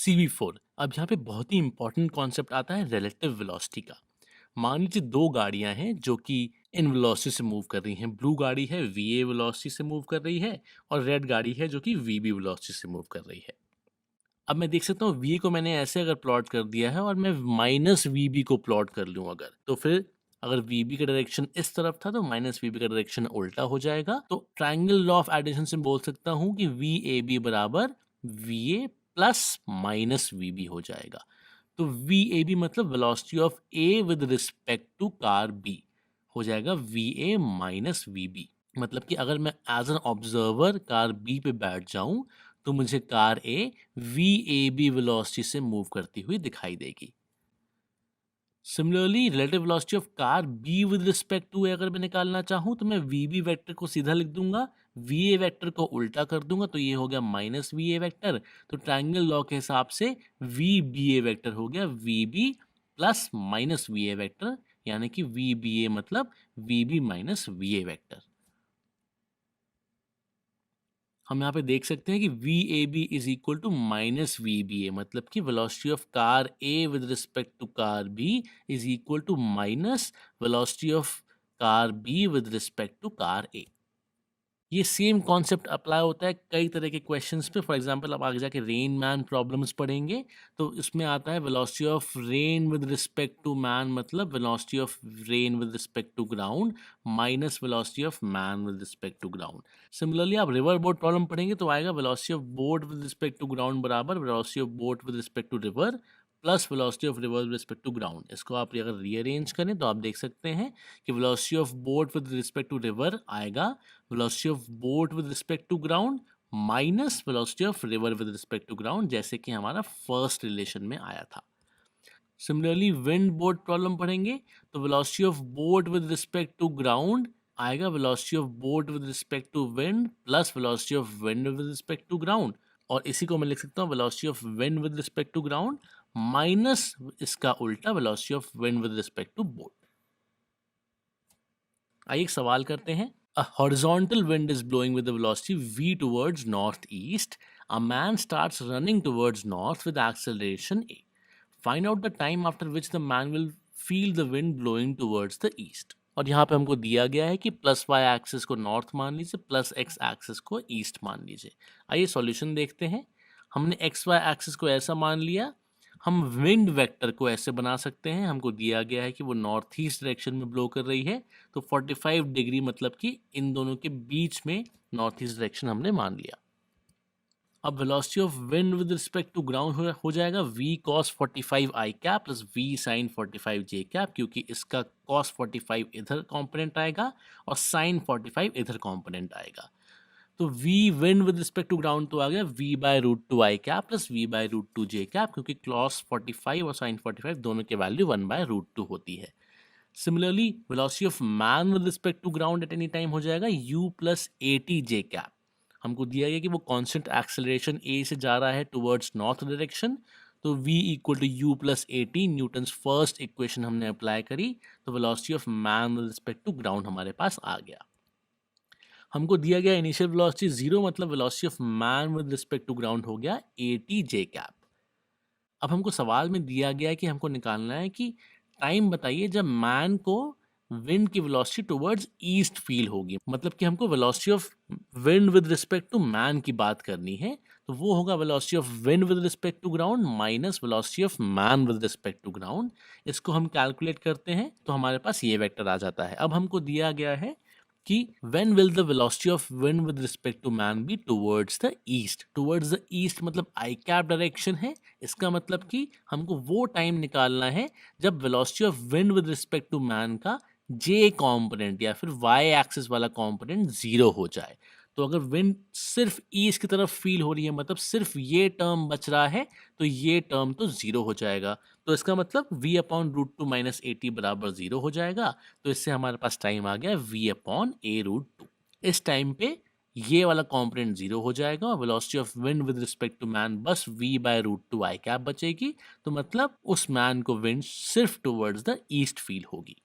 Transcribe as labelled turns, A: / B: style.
A: CV4। अब यहाँ पे बहुत ही इंपॉर्टेंट कॉन्सेप्ट आता है रिलेटिव वेलोसिटी का। मान लीजिए दो गाड़ियां हैं जो कि इन वेलोसिटी से मूव कर रही हैं। ब्लू गाड़ी है VA वेलोसिटी से मूव कर रही है और रेड गाड़ी है जो कि VB वेलोसिटी से मूव कर रही है। अब मैं देख सकता हूँ VA को मैंने ऐसे अगर प्लॉट कर दिया है और मैं माइनस VB को प्लॉट कर लूँ अगर, तो फिर अगर VB का डायरेक्शन इस तरफ था तो माइनस VB का डायरेक्शन उल्टा हो जाएगा। तो ट्रायंगल लॉ ऑफ एडिशन से बोल सकता हूँ कि VAB बराबर VA प्लस माइनस VB हो जाएगा। तो VAB मतलब velocity of A with respect to car B हो जाएगा VA माइनस VB। मतलब कि अगर मैं as an observer car B पे बैठ जाऊं तो मुझे कार A VAB वेलोसिटी से मूव करती हुई दिखाई देगी। Similarly relative velocity of car B with respect to A अगर मैं निकालना चाहूँ तो मैं VB वेक्टर को सीधा लिख दूंगा, VA वेक्टर को उल्टा कर दूंगा तो ये हो गया माइनस VA वेक्टर। तो ट्रायंगल लॉ के हिसाब से VBA वेक्टर हो गया VB plus minus VA vector, यानी कि VBA मतलब VB माइनस VA वेक्टर। हम यहाँ पे देख सकते हैं कि VAB is equal to minus VBA, मतलब कि velocity of car A with respect to car B is equal to minus velocity of car B with respect to car A। ये सेम कॉन्सेप्ट अप्लाई होता है कई तरह के questions पे। For example आप आगे जाके रेन मैन प्रॉब्लम्स पढ़ेंगे तो इसमें आता है velocity of rain with respect to man मतलब velocity of rain with respect to ground minus velocity of man with respect to ground. Similarly आप रिवर बोट प्रॉब्लम पढ़ेंगे तो आएगा velocity of boat with respect to ground बराबर velocity of boat with respect to river plus velocity of river with respect to ground. इसको आप अगर rearrange करें तो आप देख सकते हैं कि velocity of boat with respect to river आएगा velocity of boat with respect to ground minus velocity of river with respect to ground, जैसे कि हमारा फर्स्ट रिलेशन में आया था। सिमिलरली विंड बोट प्रॉब्लम पढ़ेंगे तो velocity of boat with respect to ground आएगा velocity of boat with respect to wind plus velocity of wind with respect to ground, और इसी को मैं लिख सकता हूँ velocity of wind with respect to ground minus इसका उल्टा velocity of wind with respect to boat. आइए एक सवाल करते हैं। A horizontal wind is blowing with the velocity v towards northeast. A man starts running towards north with acceleration a. Find out the time after which the man will feel the wind blowing towards the east. और यहाँ पे हमको दिया गया है कि plus Y axis को north मान लीजिए, प्लस एक्स एक्सिस को ईस्ट मान लीजिए। आइए सॉल्यूशन देखते हैं। हमने एक्स वाई एक्सिस को ऐसा मान लिया, हम विंड वेक्टर को ऐसे बना सकते हैं। हमको दिया गया है कि वो नॉर्थ ईस्ट डायरेक्शन में ब्लो कर रही है तो 45 डिग्री मतलब कि इन दोनों के बीच में नॉर्थ ईस्ट डायरेक्शन हमने मान लिया। अब velocity of wind with respect to ground हो जाएगा v cos 45 i cap plus v sin 45 j cap, क्योंकि इसका cos 45 इधर कंपोनेंट आएगा और sin 45 इधर कंपोनेंट आएगा। तो v wind with respect to ground तो आ गया v by root two I cap plus v by root two J cap, क्योंकि cos 45 और sin 45 दोनों के वैल्यू 1 बाय रूट टू होती है। Similarly velocity of man with respect to ground at any time हो जाएगा u plus A T J cap. हमको दिया गया कि वो कांस्टेंट एक्सेलरेशन a से जा रहा है टुवर्ड्स नॉर्थ डायरेक्शन, तो v equal to U plus A T, Newton's first equation हमने अप्लाई करी तो velocity of man with respect to ground हमारे पास आ गया। हमको दिया गया इनिशियल वेलोसिटी 0 मतलब velocity of man with respect to ground हो गया ए टी जे कैप। अब हमको सवाल में दिया गया है कि हमको निकालना है कि टाइम बताइए जब मैन को विंड की वेलोसिटी टुवर्ड्स ईस्ट फील होगी, मतलब कि हमको velocity of wind with respect to man की बात करनी है, तो वो होगा velocity of wind with respect to ground minus velocity of man with respect to ground. इसको हम कैलकुलेट करते हैं तो हमारे पास ये वेक्टर आ जाता है। अब हमको दिया गया है कि when will the velocity of wind with respect to man be towards the east। towards the east मतलब आई कैप डायरेक्शन है, इसका मतलब कि हमको वो टाइम निकालना है जब velocity of wind with respect to man का जे कॉम्पोनेंट या फिर वाई एक्सिस वाला कॉम्पोनेंट 0 हो जाए। तो अगर विंड सिर्फ ईस्ट की तरफ फील हो रही है मतलब सिर्फ ये टर्म बच रहा है तो ये टर्म तो 0 हो जाएगा। तो इसका मतलब v upon root two minus A T बराबर 0 हो जाएगा। तो इससे हमारे पास टाइम आ गया v upon A root two. इस टाइम पे ये वाला कॉम्पोनेंट 0 हो जाएगा और velocity of wind with respect to man बस v by root two I cap बचेगी। तो मतलब उस मैन को विंड सिर्फ टुवर्ड्स द ईस्ट फील होगी।